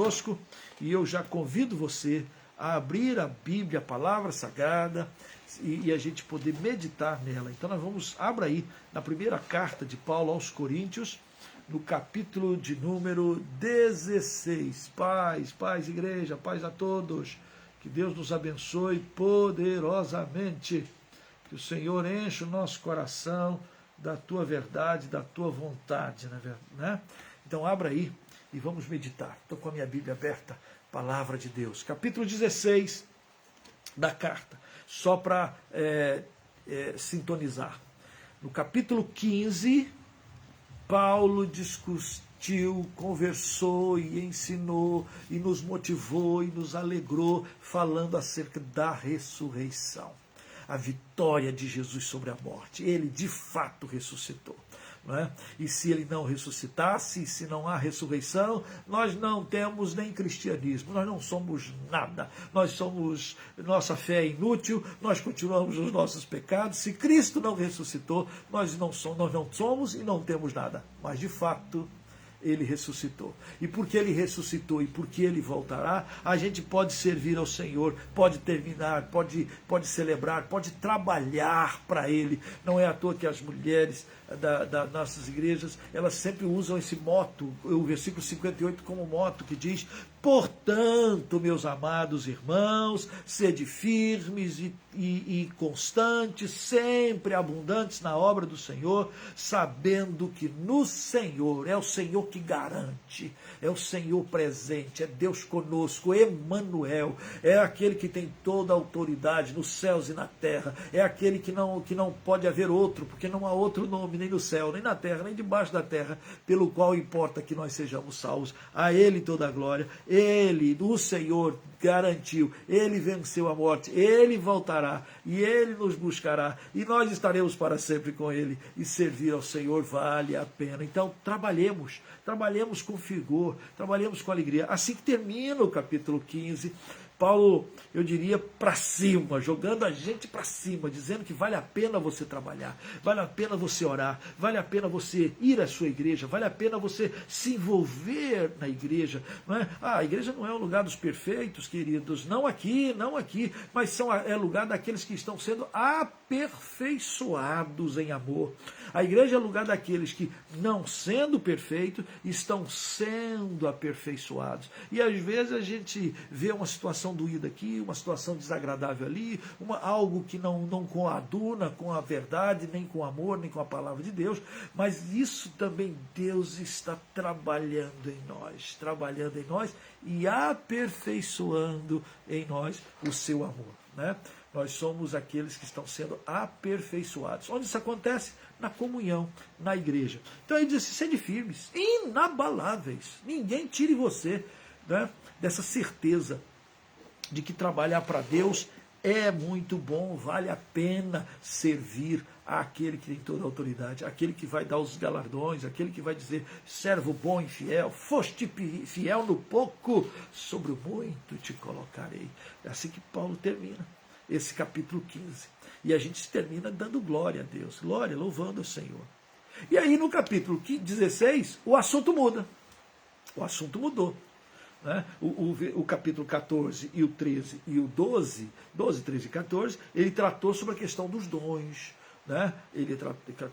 conosco, e eu já convido você a abrir a Bíblia, a palavra sagrada, e a gente poder meditar nela. Então abra aí na primeira carta de Paulo aos Coríntios, no capítulo de número 16. Paz, igreja, paz a todos. Que Deus nos abençoe poderosamente. Que o Senhor enche o nosso coração da tua verdade, da tua vontade, né? Então abra aí e vamos meditar. Estou com a minha Bíblia aberta, palavra de Deus. Capítulo 16 da carta, só para sintonizar. No capítulo 15, Paulo discutiu, conversou e ensinou, e nos motivou e nos alegrou, falando acerca da ressurreição. A vitória de Jesus sobre a morte. Ele de fato ressuscitou. Não é? E se ele não ressuscitasse, se não há ressurreição, nós não temos nem cristianismo, nós não somos nada, nossa fé é inútil, nós continuamos nos nossos pecados. Se Cristo não ressuscitou, nós não somos e não temos nada, mas de fato ele ressuscitou. E porque ele ressuscitou e porque ele voltará, a gente pode servir ao Senhor, pode terminar, pode celebrar, pode trabalhar para ele. Não é à toa que as mulheres das nossas igrejas, elas sempre usam esse moto, o versículo 58 como moto, que diz: portanto, meus amados irmãos, sede firmes e constantes, sempre abundantes na obra do Senhor, sabendo que no Senhor, é o Senhor que garante, é o Senhor presente, é Deus conosco, Emanuel, é aquele que tem toda a autoridade nos céus e na terra, é aquele que não pode haver outro, porque não há outro nome, nem no céu, nem na terra, nem debaixo da terra, pelo qual importa que nós sejamos salvos. A Ele toda a glória. Ele, o Senhor, garantiu, Ele venceu a morte, Ele voltará e Ele nos buscará e nós estaremos para sempre com Ele, e servir ao Senhor vale a pena. Então trabalhemos com vigor, trabalhemos com alegria. Assim que termina o capítulo 15, Paulo, eu diria, para cima, jogando a gente para cima, dizendo que vale a pena você trabalhar, vale a pena você orar, vale a pena você ir à sua igreja, vale a pena você se envolver na igreja. Não é? A igreja não é o lugar dos perfeitos, queridos, não aqui, mas é lugar daqueles que estão sendo aperfeiçoados em amor. A igreja é lugar daqueles que, não sendo perfeitos, estão sendo aperfeiçoados. E às vezes a gente vê uma situação doída aqui, uma situação desagradável ali, algo que não coaduna com a verdade, nem com o amor, nem com a palavra de Deus, mas isso também Deus está trabalhando em nós e aperfeiçoando em nós o seu amor, né? Nós somos aqueles que estão sendo aperfeiçoados. Onde isso acontece? Na comunhão, na igreja. Então ele diz assim: sede firmes, inabaláveis, ninguém tire você, né, dessa certeza de que trabalhar para Deus é muito bom, vale a pena servir àquele que tem toda a autoridade, aquele que vai dar os galardões, aquele que vai dizer: servo bom e fiel, foste fiel no pouco, sobre o muito te colocarei. É assim que Paulo termina esse capítulo 15. E a gente termina dando glória a Deus, glória, louvando o Senhor. E aí no capítulo 16, o assunto muda. O assunto mudou. Né? O capítulo 14 e o 13 e o 12, 13 e 14, ele tratou sobre a questão dos dons. Né? Ele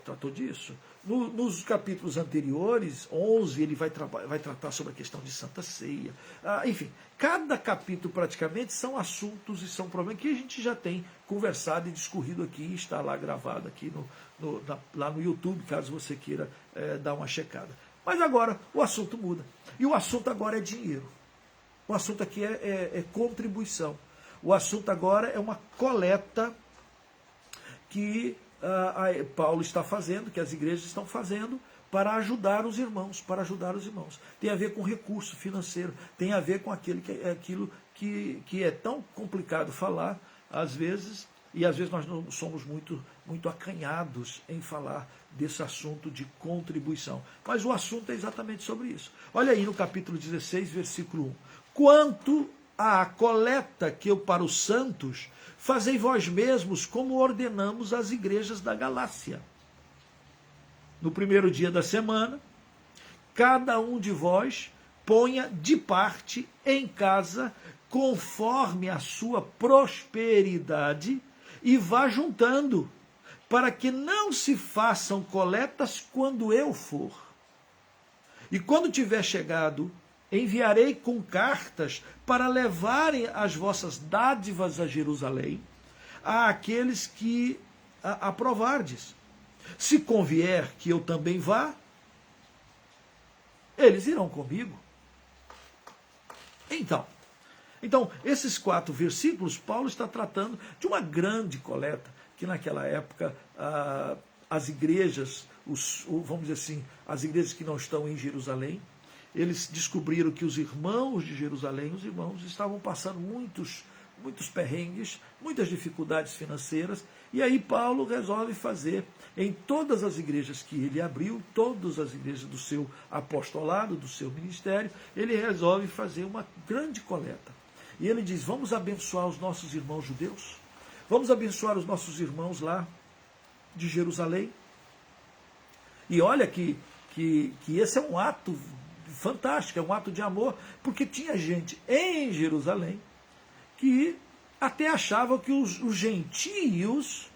tratou disso. Nos capítulos anteriores, 11, ele vai tratar sobre a questão de Santa Ceia. Enfim, cada capítulo praticamente são assuntos e são problemas que a gente já tem conversado e discorrido aqui, está lá gravado aqui lá no YouTube, caso você queira dar uma checada. Mas agora o assunto muda. E o assunto agora é dinheiro. O assunto aqui é contribuição. O assunto agora é uma coleta que Paulo está fazendo, que as igrejas estão fazendo, para ajudar os irmãos, Tem a ver com recurso financeiro, tem a ver com aquilo que é tão complicado falar, às vezes, e às vezes nós não somos muito acanhados em falar desse assunto de contribuição. Mas o assunto é exatamente sobre isso. Olha aí no capítulo 16, versículo 1. Quanto à coleta que eu para os santos, fazei vós mesmos como ordenamos às igrejas da Galácia. No primeiro dia da semana, cada um de vós ponha de parte em casa, conforme a sua prosperidade, e vá juntando, para que não se façam coletas quando eu for. E quando tiver chegado, enviarei com cartas para levarem as vossas dádivas a Jerusalém, a aqueles que aprovardes. Se convier que eu também vá, eles irão comigo. Então, esses 4 versículos, Paulo está tratando de uma grande coleta, que naquela época as igrejas, vamos dizer assim, as igrejas que não estão em Jerusalém, eles descobriram que os irmãos de Jerusalém, os irmãos estavam passando muitos perrengues, muitas dificuldades financeiras, e aí Paulo resolve fazer em todas as igrejas que ele abriu, todas as igrejas do seu apostolado, do seu ministério, ele resolve fazer uma grande coleta. E ele diz, vamos abençoar os nossos irmãos judeus, vamos abençoar os nossos irmãos lá de Jerusalém. E olha que esse é um ato fantástico, é um ato de amor, porque tinha gente em Jerusalém que até achava que os gentios,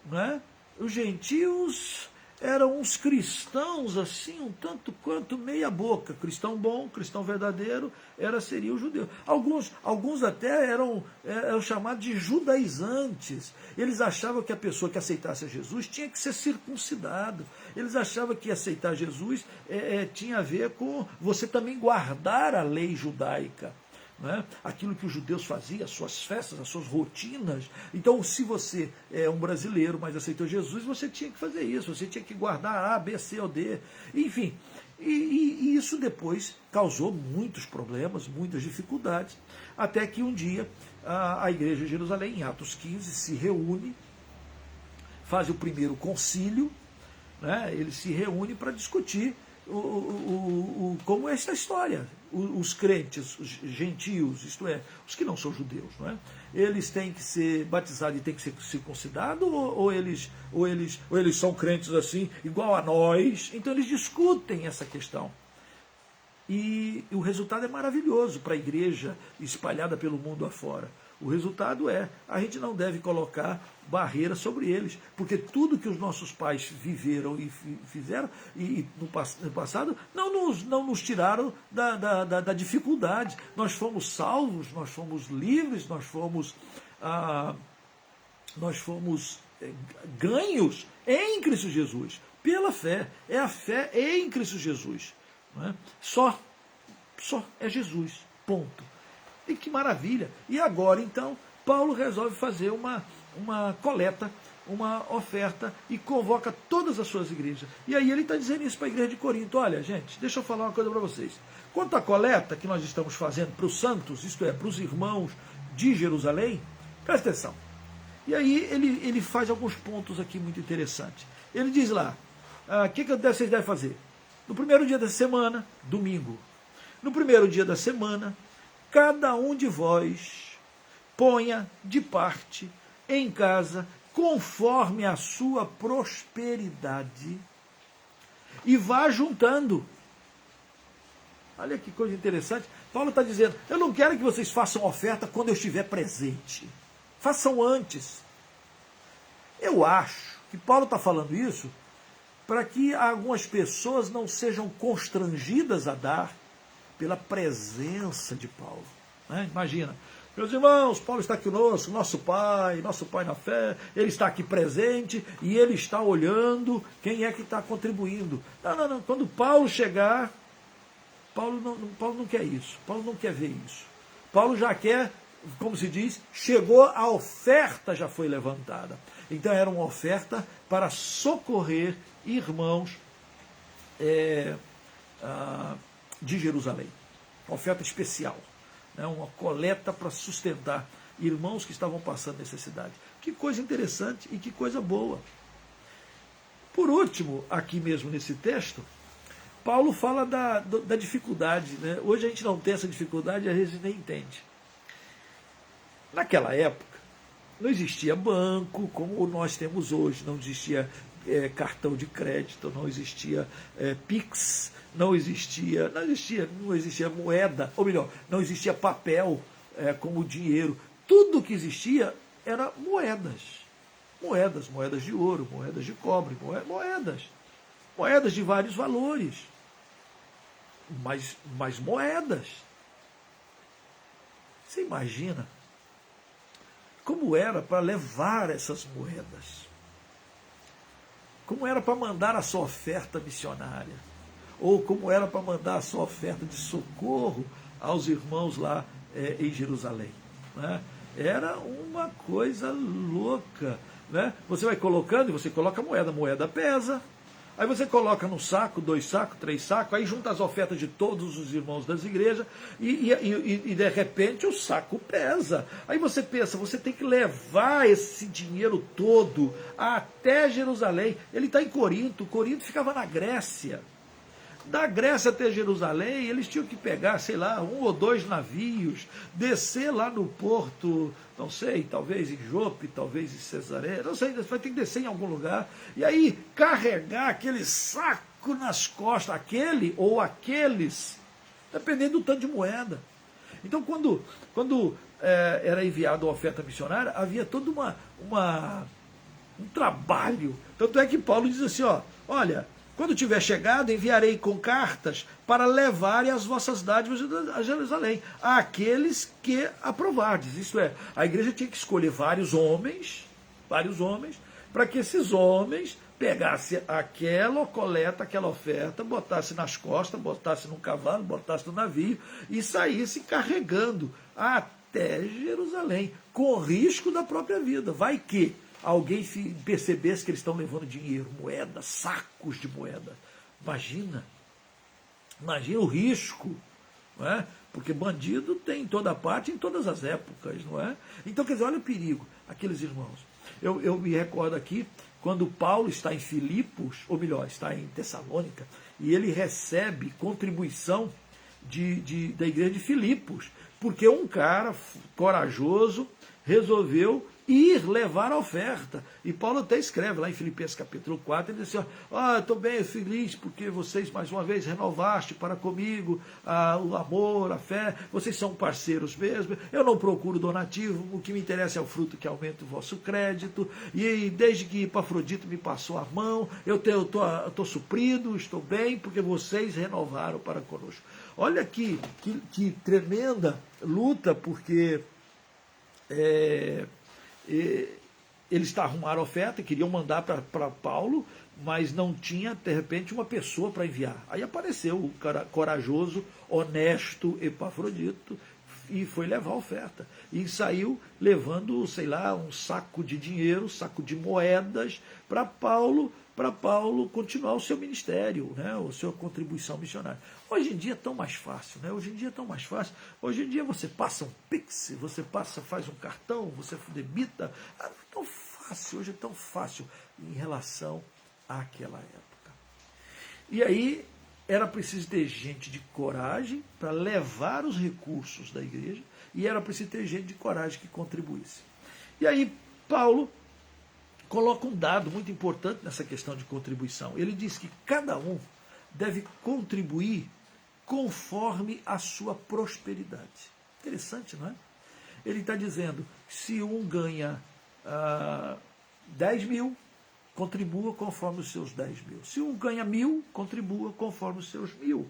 né, os gentios eram uns cristãos assim, um tanto quanto meia boca. Cristão bom, cristão verdadeiro, seria o judeu. Alguns até eram chamados de judaizantes. Eles achavam que a pessoa que aceitasse a Jesus tinha que ser circuncidado. Eles achavam que aceitar Jesus tinha a ver com você também guardar a lei judaica. Né? Aquilo que os judeus faziam, as suas festas, as suas rotinas. Então, se você é um brasileiro, mas aceitou Jesus, você tinha que fazer isso, você tinha que guardar A, B, C ou D. Enfim, e isso depois causou muitos problemas, muitas dificuldades, até que um dia a igreja de Jerusalém, em Atos 15, se reúne, faz o primeiro concílio, né? Ele se reúne para discutir como é essa história. Os crentes, os gentios, isto é, os que não são judeus, não é? Eles têm que ser batizados e têm que ser circuncidados, ou eles são crentes assim, igual a nós? Então eles discutem essa questão. E o resultado é maravilhoso para a igreja espalhada pelo mundo afora. O resultado a gente não deve colocar barreiras sobre eles, porque tudo que os nossos pais viveram e fizeram no passado não nos tiraram da dificuldade. Nós fomos salvos, nós fomos livres, nós fomos ganhos em Cristo Jesus, pela fé. É a fé em Cristo Jesus. Não é? Só é Jesus, ponto. E que maravilha! E agora, então, Paulo resolve fazer uma coleta, uma oferta, e convoca todas as suas igrejas. E aí ele está dizendo isso para a igreja de Corinto. Olha, gente, deixa eu falar uma coisa para vocês. Quanto à coleta que nós estamos fazendo para os santos, isto é, para os irmãos de Jerusalém, presta atenção. E aí ele faz alguns pontos aqui muito interessantes. Ele diz lá, o que vocês devem fazer? No primeiro dia da semana, domingo, no primeiro dia da semana, cada um de vós ponha de parte em casa, conforme a sua prosperidade, e vá juntando. Olha que coisa interessante. Paulo está dizendo, eu não quero que vocês façam oferta quando eu estiver presente. Façam antes. Eu acho que Paulo está falando isso para que algumas pessoas não sejam constrangidas a dar pela presença de Paulo. Né? Imagina, meus irmãos, Paulo está aqui conosco, nosso pai na fé, ele está aqui presente e ele está olhando quem é que está contribuindo. Não. Quando Paulo chegar, Paulo não quer isso, Paulo não quer ver isso. Paulo já quer, como se diz, chegou, a oferta já foi levantada. Então era uma oferta para socorrer irmãos de Jerusalém. Uma oferta especial, né? Uma coleta para sustentar irmãos que estavam passando necessidade. Que coisa interessante e que coisa boa. Por último, aqui mesmo nesse texto, Paulo fala da dificuldade. Né? Hoje a gente não tem essa dificuldade e às vezes nem entende. Naquela época, não existia banco como nós temos hoje, não existia cartão de crédito, não existia Pix, não existia moeda, ou melhor, não existia papel como dinheiro. Tudo que existia era moedas. Moedas de ouro, moedas de cobre, moedas de vários valores. Mas moedas. Você imagina como era para levar essas moedas? Como era para mandar a sua oferta missionária? Ou como era para mandar a sua oferta de socorro aos irmãos lá em Jerusalém? Né? Era uma coisa louca. Né? Você vai colocando e você coloca a moeda pesa. Aí você coloca num saco, 2 sacos, 3 sacos, aí junta as ofertas de todos os irmãos das igrejas e de repente o saco pesa. Aí você pensa, você tem que levar esse dinheiro todo até Jerusalém. Ele está em Corinto ficava na Grécia. Da Grécia até Jerusalém, eles tinham que pegar, sei lá, 1 ou 2 navios, descer lá no porto, não sei, talvez em Jope, talvez em Cesareia, não sei, vai ter que descer em algum lugar, e aí carregar aquele saco nas costas, aquele ou aqueles, dependendo do tanto de moeda. Então, quando era enviado a oferta missionária, havia todo um trabalho. Tanto é que Paulo diz assim, olha, quando tiver chegado, enviarei com cartas para levarem as vossas dádivas a Jerusalém, àqueles que aprovardes. Isto é, a igreja tinha que escolher vários homens, para que esses homens pegassem aquela coleta, aquela oferta, botassem nas costas, botassem no cavalo, botassem no navio e saíssem carregando até Jerusalém, com risco da própria vida. Vai que alguém percebesse que eles estão levando dinheiro, moeda, sacos de moeda. Imagina o risco, não é? Porque bandido tem em toda parte, em todas as épocas, não é? Então, quer dizer, olha o perigo, aqueles irmãos. Eu me recordo aqui, quando Paulo está em Filipos, ou melhor, está em Tessalônica, e ele recebe contribuição da igreja de Filipos, porque um cara corajoso resolveu ir levar a oferta. E Paulo até escreve lá em Filipenses capítulo 4, ele diz assim, estou bem feliz porque vocês mais uma vez renovaste para comigo o amor, a fé, vocês são parceiros mesmo, eu não procuro donativo, o que me interessa é o fruto que aumenta o vosso crédito, e desde que Epafrodito me passou a mão, eu estou suprido, estou bem, porque vocês renovaram para conosco. Olha que tremenda luta, porque eles arrumaram a oferta, queriam mandar para Paulo, mas não tinha, de repente, uma pessoa para enviar. Aí apareceu o corajoso, honesto Epafrodito e foi levar a oferta. E saiu levando, sei lá, um saco de dinheiro, um saco de moedas para Paulo continuar o seu ministério, né, a sua contribuição missionária. Hoje em dia é tão mais fácil, né? Hoje em dia você passa um Pix, faz um cartão, você debita. Hoje é tão fácil em relação àquela época. E aí era preciso ter gente de coragem para levar os recursos da igreja, e era preciso ter gente de coragem que contribuísse. E aí Paulo coloca um dado muito importante nessa questão de contribuição. Ele diz que cada um deve contribuir conforme a sua prosperidade. Interessante, não é? Ele está dizendo, se um ganha 10 mil, contribua conforme os seus 10 mil. Se um ganha 1.000, contribua conforme os seus 1.000.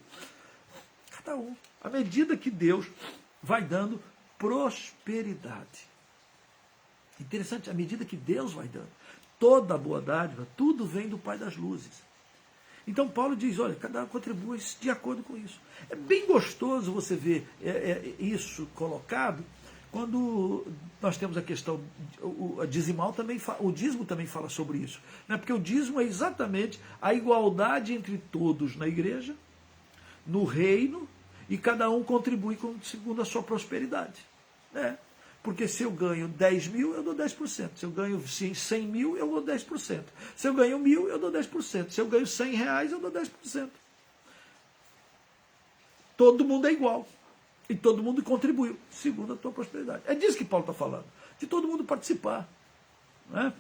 Cada um. À medida que Deus vai dando prosperidade. Interessante, à medida que Deus vai dando. Toda a boa dádiva, tudo vem do Pai das Luzes. Então Paulo diz, olha, cada um contribui de acordo com isso. É bem gostoso você ver isso colocado quando nós temos a questão, o dízimo também fala sobre isso. Né? Porque o dízimo é exatamente a igualdade entre todos na igreja, no reino, e cada um contribui segundo a sua prosperidade. Né? Porque se eu ganho 10 mil, eu dou 10%. Se eu ganho 100 mil, eu dou 10%. Se eu ganho 1.000, eu dou 10%. Se eu ganho 100 reais, eu dou 10%. Todo mundo é igual. E todo mundo contribuiu, segundo a tua prosperidade. É disso que Paulo está falando. De todo mundo participar. Né?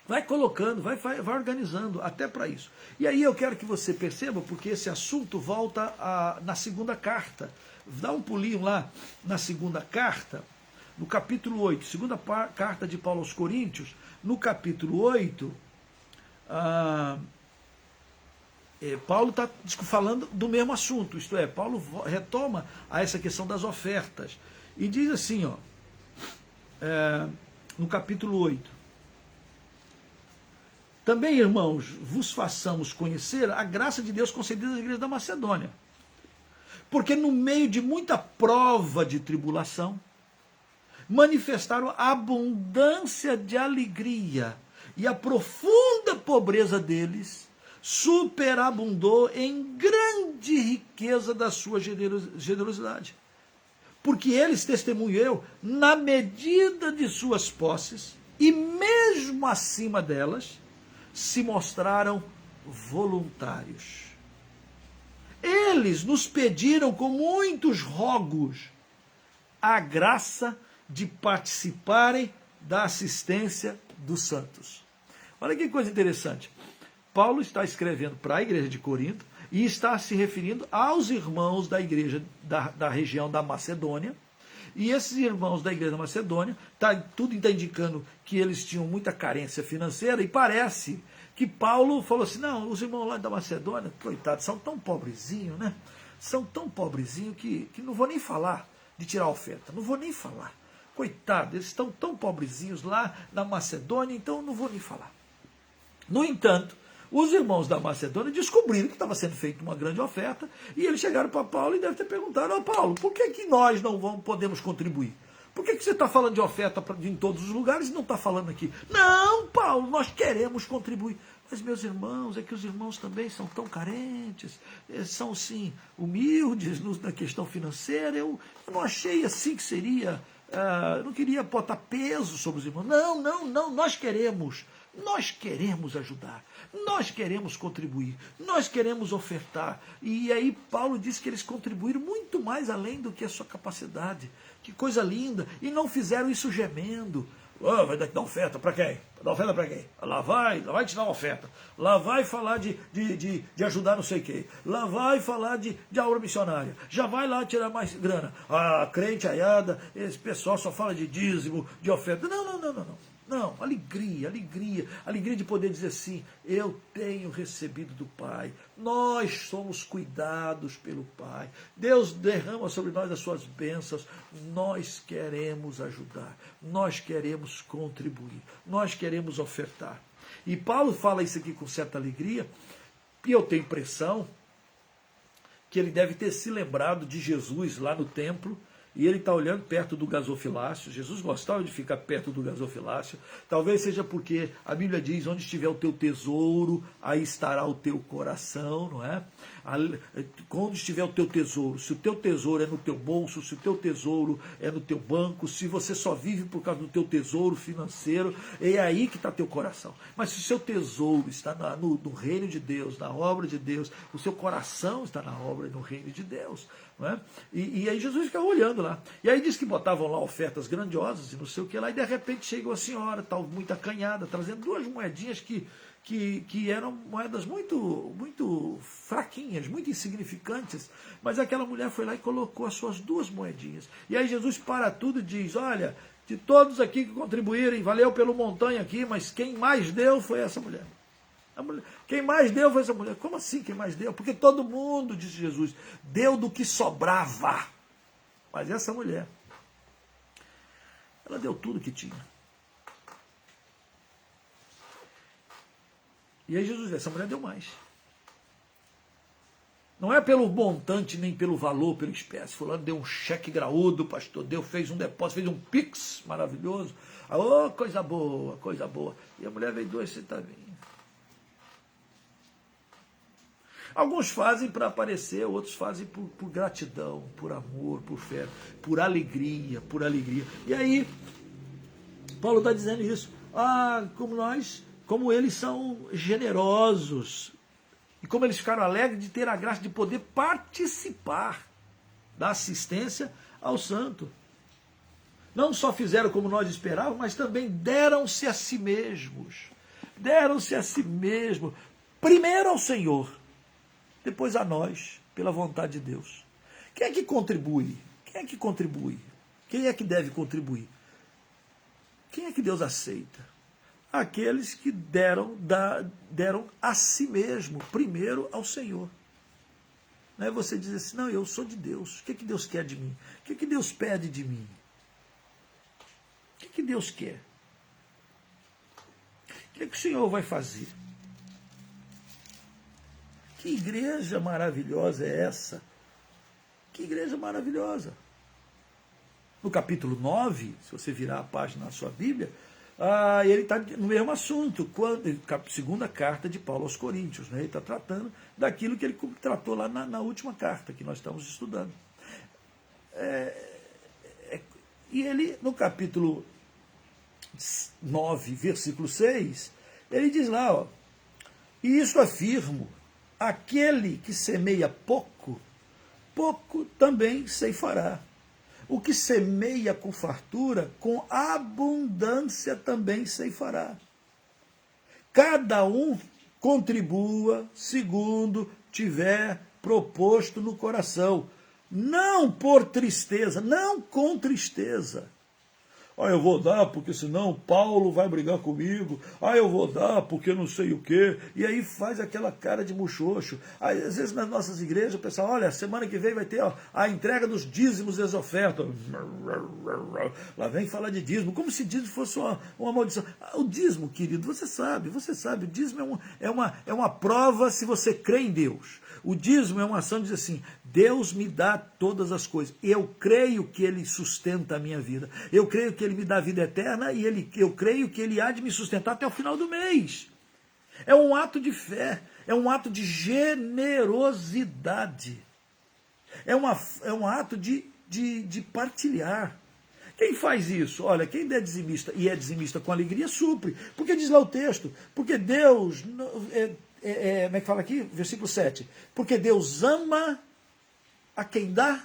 Vai colocando, vai organizando até para isso. E aí eu quero que você perceba, porque esse assunto volta na segunda carta. Dá um pulinho lá na segunda carta, no capítulo 8, segunda carta de Paulo aos Coríntios, no capítulo 8, Paulo está falando do mesmo assunto, isto é, Paulo retoma a essa questão das ofertas. E diz assim, no capítulo 8, também, irmãos, vos façamos conhecer a graça de Deus concedida à igreja da Macedônia. Porque no meio de muita prova de tribulação, manifestaram a abundância de alegria, e a profunda pobreza deles superabundou em grande riqueza da sua generosidade. Porque eles, testemunho eu, na medida de suas posses, e mesmo acima delas, se mostraram voluntários. Eles nos pediram com muitos rogos a graça de participarem da assistência dos santos. Olha que coisa interessante. Paulo está escrevendo para a igreja de Corinto e está se referindo aos irmãos da igreja da região da Macedônia. E esses irmãos da igreja da Macedônia, tudo está indicando que eles tinham muita carência financeira, e parece que Paulo falou assim, não, os irmãos lá da Macedônia, coitados, são tão pobrezinhos, né? São tão pobrezinhos que não vou nem falar de tirar oferta, não vou nem falar. Coitado, eles estão tão pobrezinhos lá na Macedônia, então não vou nem falar. No entanto, os irmãos da Macedônia descobriram que estava sendo feita uma grande oferta, e eles chegaram para Paulo e devem ter perguntado, Paulo, por que nós não podemos contribuir? Por que você está falando de oferta em todos os lugares e não está falando aqui? Não, Paulo, nós queremos contribuir. Mas, meus irmãos, é que os irmãos também são tão carentes, são, sim, humildes na questão financeira. Eu não achei assim que seria, não queria botar peso sobre os irmãos. Não, nós queremos ajudar, nós queremos contribuir, nós queremos ofertar. E aí Paulo diz que eles contribuíram muito mais além do que a sua capacidade. Que coisa linda! E não fizeram isso gemendo. Vai dar oferta para quem? Dar oferta para quem? Lá vai te dar uma oferta. Lá vai falar de ajudar não sei quem. Lá vai falar de aula missionária. Já vai lá tirar mais grana. Crente aiada, esse pessoal só fala de dízimo, de oferta. Não, alegria de poder dizer assim, eu tenho recebido do Pai, nós somos cuidados pelo Pai, Deus derrama sobre nós as suas bênçãos, nós queremos ajudar, nós queremos contribuir, nós queremos ofertar. E Paulo fala isso aqui com certa alegria, e eu tenho impressão que ele deve ter se lembrado de Jesus lá no templo, e ele está olhando perto do gasofilácio. Jesus gostava de ficar perto do gasofilácio. Talvez seja porque a Bíblia diz, onde estiver o teu tesouro, aí estará o teu coração, não é? Onde estiver o teu tesouro, se o teu tesouro é no teu bolso, se o teu tesouro é no teu banco, se você só vive por causa do teu tesouro financeiro, é aí que está teu coração. Mas se o seu tesouro está no reino de Deus, na obra de Deus, o seu coração está na obra e no reino de Deus. Não é? E aí Jesus ficava olhando lá. E aí diz que botavam lá ofertas grandiosas e não sei o que lá, e de repente chegou a senhora, tal, muito acanhada, trazendo 2 moedinhas que eram moedas muito fraquinhas, muito insignificantes, mas aquela mulher foi lá e colocou as suas 2 moedinhas. E aí Jesus para tudo e diz, olha, de todos aqui que contribuírem, valeu pelo montanho aqui, mas quem mais deu foi essa mulher. Quem mais deu foi essa mulher. Como assim quem mais deu? Porque todo mundo, disse Jesus, deu do que sobrava. Mas essa mulher, ela deu tudo que tinha. E aí Jesus, essa mulher deu mais. Não é pelo montante, nem pelo valor, pelo espécie. Fulano deu um cheque graúdo, o pastor fez um depósito, fez um pix maravilhoso. Coisa boa, coisa boa. E a mulher veio 2 centavinhos. Alguns fazem para aparecer, outros fazem por gratidão, por amor, por fé, por alegria, por alegria. E aí, Paulo está dizendo isso. Como eles são generosos, e como eles ficaram alegres de ter a graça de poder participar da assistência ao santo. Não só fizeram como nós esperávamos, mas também deram-se a si mesmos. deram-se a si mesmo, primeiro ao Senhor, depois a nós, pela vontade de Deus. Quem é que contribui? Quem é que contribui? Quem é que deve contribuir? Quem é que Deus aceita? Aqueles que deram a si mesmo, primeiro ao Senhor. Não é você dizer assim, não, eu sou de Deus. O que Deus quer de mim? O que Deus pede de mim? O que Deus quer? O que o Senhor vai fazer? Que igreja maravilhosa é essa? Que igreja maravilhosa! No capítulo 9, se você virar a página na sua Bíblia, ele está no mesmo assunto, segunda carta de Paulo aos Coríntios, né? Ele está tratando daquilo que ele tratou lá na última carta que nós estamos estudando. E ele, no capítulo 9, versículo 6, ele diz lá, ó, e isso afirmo, aquele que semeia pouco, pouco também ceifará. O que semeia com fartura, com abundância também ceifará. Cada um contribua segundo tiver proposto no coração, não por tristeza, não com tristeza. Eu vou dar porque senão Paulo vai brigar comigo. Eu vou dar porque não sei o quê. E aí faz aquela cara de muxoxo. Às vezes nas nossas igrejas o pessoal, olha, semana que vem vai ter a entrega dos dízimos e as ofertas. Lá vem falar de dízimo, como se dízimo fosse uma maldição. O dízimo, querido, você sabe, o dízimo é uma prova se você crê em Deus. O dízimo é uma ação de dizer assim, Deus me dá todas as coisas. Eu creio que Ele sustenta a minha vida. Eu creio que Ele me dá vida eterna e eu creio que Ele há de me sustentar até o final do mês. É um ato de fé, é um ato de generosidade. É um ato de partilhar. Quem faz isso? Olha, quem é dizimista e é dizimista com alegria, supre. Porque diz lá o texto, porque Deus... como é que fala aqui? Versículo 7. Porque Deus ama a quem dá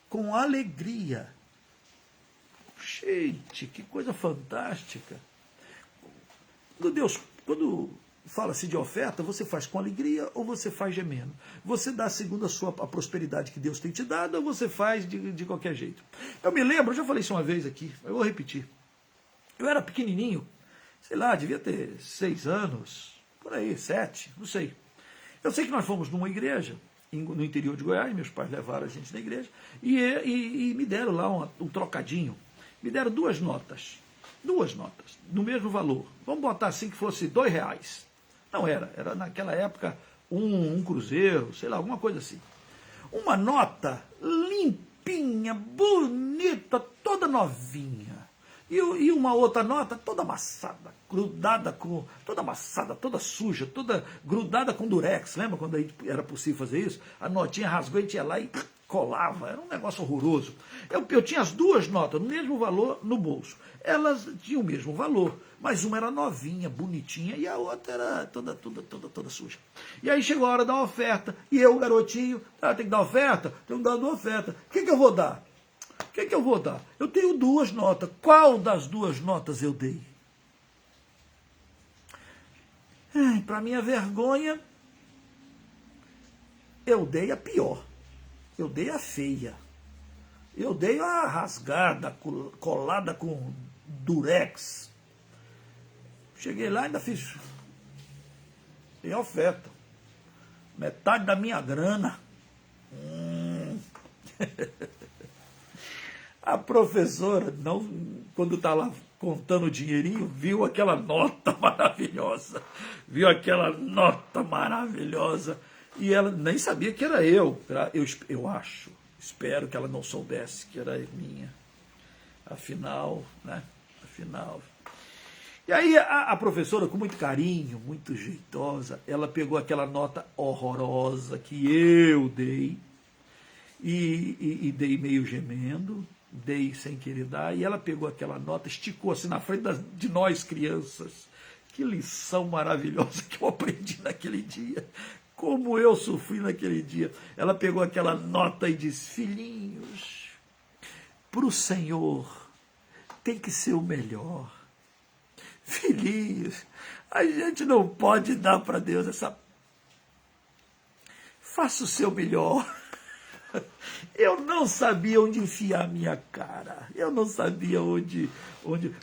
com alegria. Gente, que coisa fantástica. Quando fala-se de oferta, você faz com alegria ou você faz gemendo? Você dá segundo a prosperidade que Deus tem te dado ou você faz de qualquer jeito? Eu me lembro, eu já falei isso uma vez aqui, eu vou repetir. Eu era pequenininho, sei lá, devia ter 6 anos, por aí, 7, não sei. Eu sei que nós fomos numa igreja, no interior de Goiás, meus pais levaram a gente na igreja, e me deram lá um trocadinho. Me deram 2 notas, no mesmo valor. Vamos botar assim que fosse R$2. Não era naquela época um cruzeiro, sei lá, alguma coisa assim. Uma nota limpinha, bonita, toda novinha. E uma outra nota toda amassada, toda suja, toda grudada com durex. Lembra quando aí era possível fazer isso? A notinha rasgou e a gente ia lá e colava. Era um negócio horroroso. Eu tinha as 2 notas, no mesmo valor, no bolso. Elas tinham o mesmo valor, mas uma era novinha, bonitinha, e a outra era toda suja. E aí chegou a hora da oferta, e eu, garotinho, tem que dar oferta? Tenho que dar uma oferta. O que eu vou dar? O que eu vou dar? Eu tenho 2 notas. Qual das 2 notas eu dei? Para minha vergonha, eu dei a pior. Eu dei a feia. Eu dei a rasgada, colada com durex. Cheguei lá e ainda fiz. Tem oferta. Metade da minha grana. A professora, quando está lá contando o dinheirinho, viu aquela nota maravilhosa. E ela nem sabia que era eu. Eu espero que ela não soubesse que era minha. Afinal, né? E aí a professora, com muito carinho, muito jeitosa, ela pegou aquela nota horrorosa que eu dei e dei meio gemendo, dei sem querer dar, e ela pegou aquela nota, esticou assim na frente de nós crianças. Que lição maravilhosa que eu aprendi naquele dia. Como eu sofri naquele dia. Ela pegou aquela nota e disse: filhinhos, para o Senhor tem que ser o melhor. Filhinhos, a gente não pode dar para Deus essa... Faça o seu melhor. Eu não sabia onde enfiar a minha cara. Eu não sabia onde...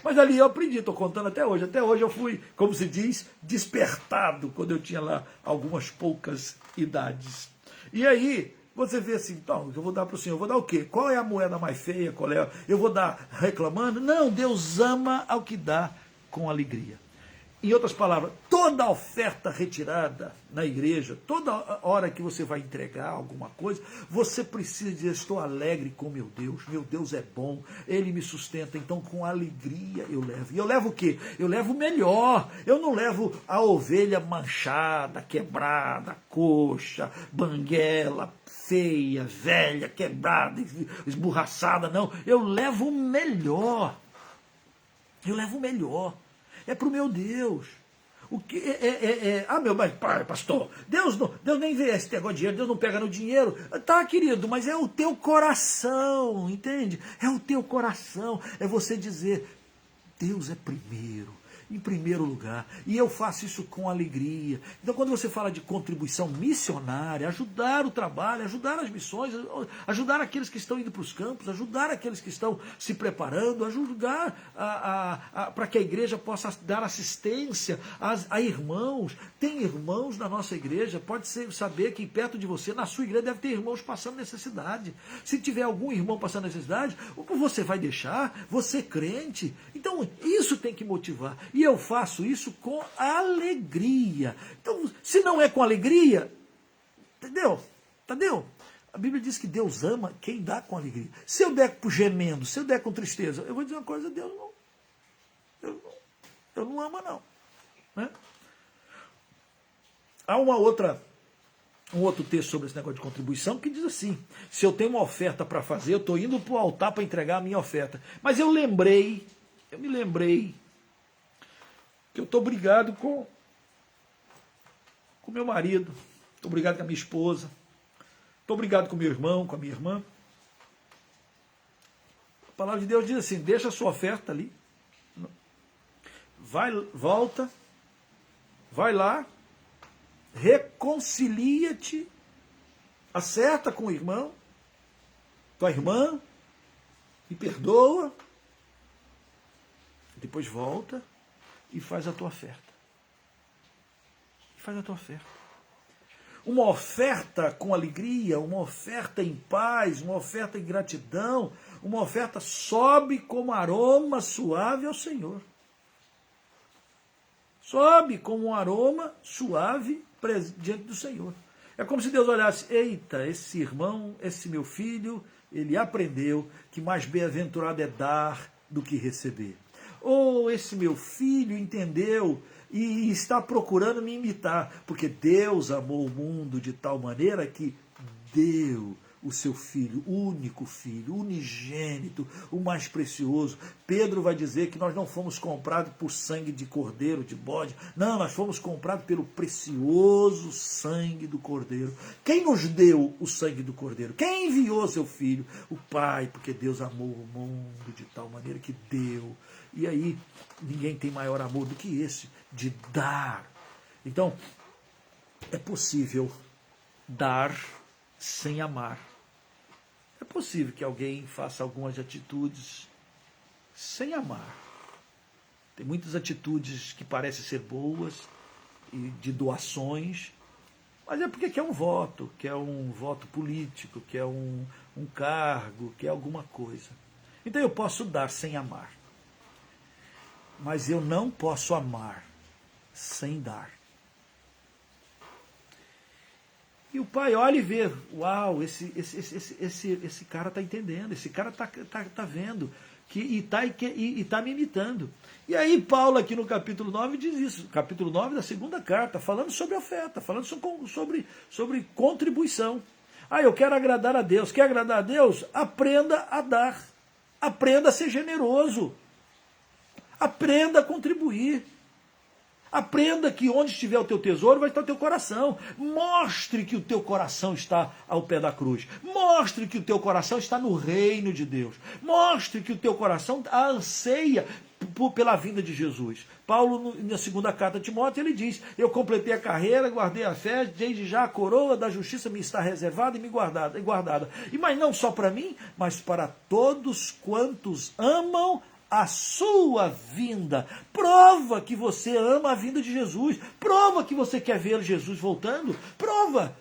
Mas ali eu aprendi, estou contando até hoje. Até hoje eu fui, como se diz, despertado, quando eu tinha lá algumas poucas idades. E aí, você vê assim, então, eu vou dar para o Senhor, eu vou dar o quê? Qual é a moeda mais feia? Qual é? Eu vou dar reclamando? Não, Deus ama ao que dá com alegria. Em outras palavras, toda oferta retirada na igreja, toda hora que você vai entregar alguma coisa, você precisa dizer, estou alegre com meu Deus é bom, Ele me sustenta, então com alegria eu levo. E eu levo o quê? Eu levo o melhor, eu não levo a ovelha manchada, quebrada, coxa, banguela, feia, velha, quebrada, esborraçada, não. Eu levo o melhor. Eu levo o melhor. É para o meu Deus. O que meu pastor, Deus nem vê esse negócio de dinheiro, Deus não pega no dinheiro. Tá, querido, mas é o teu coração, entende? É o teu coração. É você dizer, Deus é primeiro, em primeiro lugar. E eu faço isso com alegria. Então, quando você fala de contribuição missionária, ajudar o trabalho, ajudar as missões, ajudar aqueles que estão indo para os campos, ajudar aqueles que estão se preparando, ajudar para que a igreja possa dar assistência a irmãos. Tem irmãos na nossa igreja, pode saber que perto de você, na sua igreja, deve ter irmãos passando necessidade. Se tiver algum irmão passando necessidade, o que você vai deixar? Você crente. Então, isso tem que motivar. E eu faço isso com alegria. Então, se não é com alegria, entendeu? Entendeu? A Bíblia diz que Deus ama quem dá com alegria. Se eu der gemendo, se eu der com tristeza, eu vou dizer uma coisa, Deus não ama não. Né? Há um outro texto sobre esse negócio de contribuição que diz assim, se eu tenho uma oferta para fazer, eu estou indo para o altar para entregar a minha oferta. Mas eu me lembrei que eu estou brigado com meu marido, estou brigado com a minha esposa, estou brigado com meu irmão, com a minha irmã. A palavra de Deus diz assim, deixa a sua oferta ali, volta, vai lá, reconcilia-te, acerta com o irmão, tua irmã, me perdoa, depois volta e faz a tua oferta. Faz a tua oferta. Uma oferta com alegria, uma oferta em paz, uma oferta em gratidão, uma oferta sobe como aroma suave ao Senhor. Sobe como um aroma suave diante do Senhor. É como se Deus olhasse, eita, esse irmão, esse meu filho, ele aprendeu que mais bem-aventurado é dar do que receber. Ou esse meu filho entendeu e está procurando me imitar, porque Deus amou o mundo de tal maneira que deu o seu filho, único filho, unigênito, o mais precioso. Pedro vai dizer que nós não fomos comprados por sangue de cordeiro, de bode. Não, nós fomos comprados pelo precioso sangue do cordeiro. Quem nos deu o sangue do cordeiro? Quem enviou seu filho? O Pai, porque Deus amou o mundo de tal maneira que deu. E aí, ninguém tem maior amor do que esse, de dar. Então, é possível dar sem amar. É possível que alguém faça algumas atitudes sem amar. Tem muitas atitudes que parecem ser boas, e de doações, mas é porque quer um voto político, quer um cargo, quer alguma coisa. Então eu posso dar sem amar. Mas eu não posso amar sem dar. E o pai olha e vê, uau, esse cara está entendendo, esse cara está vendo, e está me imitando. E aí Paulo aqui no capítulo 9 diz isso, capítulo 9 da segunda carta, falando sobre oferta, falando sobre contribuição. Eu quero agradar a Deus. Quer agradar a Deus? Aprenda a dar. Aprenda a ser generoso. Aprenda a contribuir. Aprenda que onde estiver o teu tesouro vai estar o teu coração. Mostre que o teu coração está ao pé da cruz. Mostre que o teu coração está no reino de Deus. Mostre que o teu coração anseia pela vinda de Jesus. Paulo, na segunda carta a Timóteo, ele diz: eu completei a carreira, guardei a fé, desde já a coroa da justiça me está reservada e me guardada. E mas não só para mim, mas para todos quantos amam a sua vinda. Prova que você ama a vinda de Jesus. Prova que você quer ver Jesus voltando. Prova.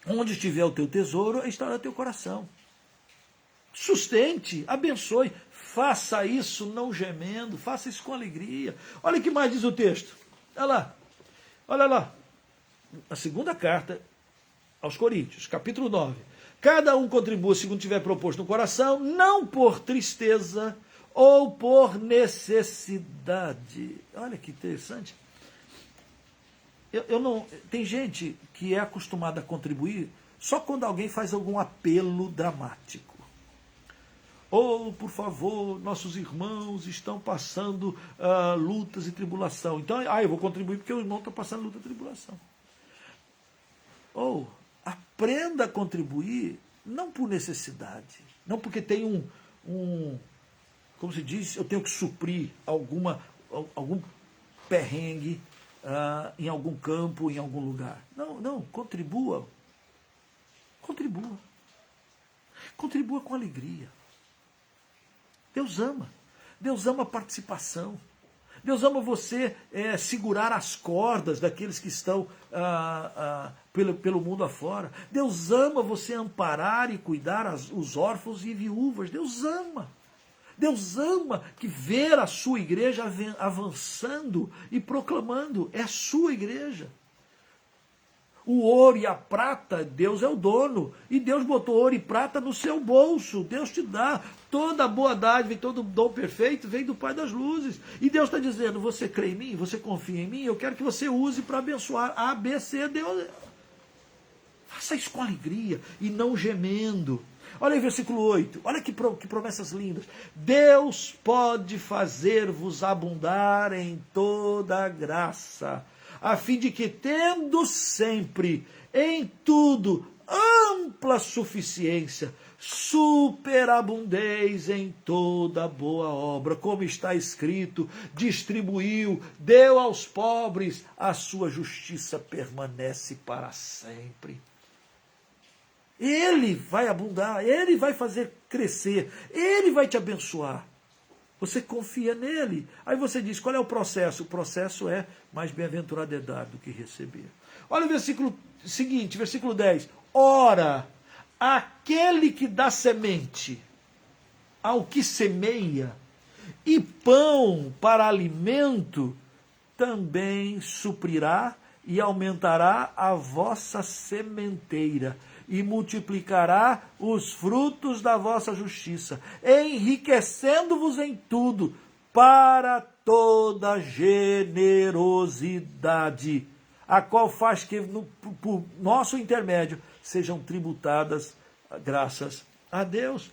Onde estiver o teu tesouro, estará o teu coração. Sustente, abençoe. Faça isso não gemendo, faça isso com alegria. Olha o que mais diz o texto. Olha lá. A segunda carta aos Coríntios, capítulo 9. Cada um contribua segundo tiver proposto no coração, não por tristeza ou por necessidade. Olha que interessante. Tem gente que é acostumada a contribuir só quando alguém faz algum apelo dramático. Ou, por favor, nossos irmãos estão passando lutas e tribulação. Então, eu vou contribuir porque o irmão está passando luta e tribulação. Ou, aprenda a contribuir não por necessidade, não porque tem como se diz, eu tenho que suprir algum perrengue em algum campo, em algum lugar. Não, contribua. Contribua com alegria. Deus ama a participação. Deus ama você segurar as cordas daqueles que estão pelo mundo afora. Deus ama você amparar e cuidar os órfãos e viúvas. Deus ama. Deus ama que ver a sua igreja avançando e proclamando. É a sua igreja. O ouro e a prata, Deus é o dono. E Deus botou ouro e prata no seu bolso. Deus te dá. Toda boa dádiva e todo dom perfeito vem do Pai das luzes. E Deus está dizendo, você crê em mim? Você confia em mim? Eu quero que você use para abençoar A, B, C, D. Faça isso com alegria e não gemendo. Olha aí versículo 8. Olha que promessas lindas. Deus pode fazer-vos abundar em toda graça, a fim de que, tendo sempre, em tudo, ampla suficiência, superabundeis em toda boa obra, como está escrito, distribuiu, deu aos pobres, a sua justiça permanece para sempre. Ele vai abundar, ele vai fazer crescer, ele vai te abençoar. Você confia nele. Aí você diz, qual é o processo? O processo é, mais bem-aventurado é dar do que receber. Olha o versículo seguinte, versículo 10. Ora, aquele que dá semente ao que semeia e pão para alimento, também suprirá e aumentará a vossa sementeira e multiplicará os frutos da vossa justiça, enriquecendo-vos em tudo para toda generosidade, a qual faz que, por nosso intermédio, sejam tributadas graças a Deus.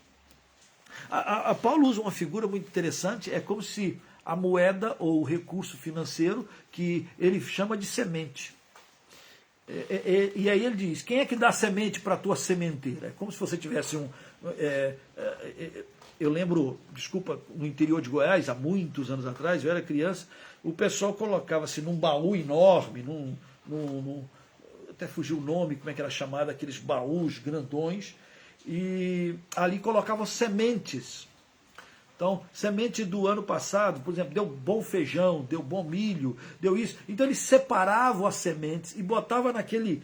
Paulo usa uma figura muito interessante, é como se a moeda ou o recurso financeiro que ele chama de semente. E aí ele diz, quem é que dá semente para a tua sementeira? É como se você tivesse eu lembro, desculpa, no interior de Goiás, há muitos anos atrás, eu era criança, o pessoal colocava-se num baú enorme, até fugiu o nome, como é que era chamado, aqueles baús grandões, e ali colocavam sementes. Então, semente do ano passado, por exemplo, deu bom feijão, deu bom milho, deu isso. Então, eles separavam as sementes e botavam naquele...